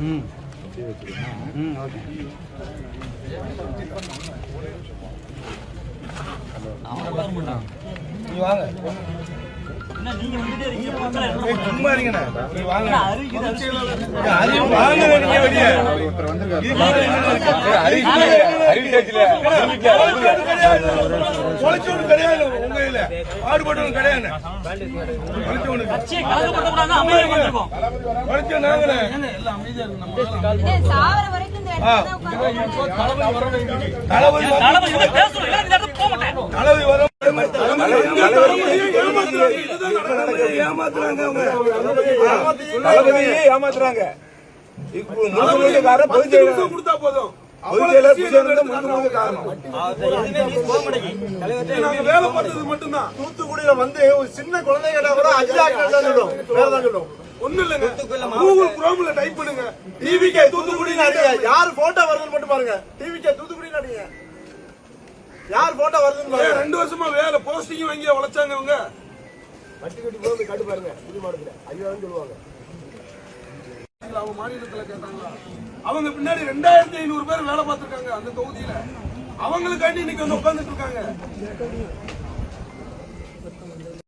Okay. நீ வாங்க. சும்மா இருங்கண்ணா. நீ வாங்க. அறிவு வாங்க நீங்க வெளியே. கொலைச்சவனு கிடையாது உங்க இதுல. பாடுபட்டவனு கிடையாது. கொலைச்சவனு கொலைச்சவன் நாங்களே. தலைவி வர ஏமாத்துறாங்க. கொடுத்தா போதும் வேலை பார்த்தது மட்டும்தான். தூத்துக்குடியில வந்து ஒரு சின்ன குழந்தைகிட்ட கூட சொல்லும். ஒண்ணு இல்லைங்க, கூகுள் குரோம்ல டைப் பண்ணுங்க டிவிகே தூத்துக்குடி. யாரு போட்டோ வருதுன்னு மட்டும் பாருங்க. டிவிகே தூத்துக்குடி நாடுங்க. யார் போட்டோ வருதுன்னு 2 வருஷமா வேலை போஸ்டிங் வாங்கி உழைச்சாங்க. அவங்க வட்டி கட்டி போய் காட்டு பாருங்க. புது மாடத்துல ஐயோ சொல்லுவாங்க. அவங்க மாநிலத்துல கேட்டாங்களா? அவங்க பின்னாடி 2500 பேர் வேலை பார்த்திருக்காங்க அந்த தொகுதியில. அவங்களுக்காண்டி இன்னைக்கு வந்து உட்கார்ந்துட்டு இருக்காங்க.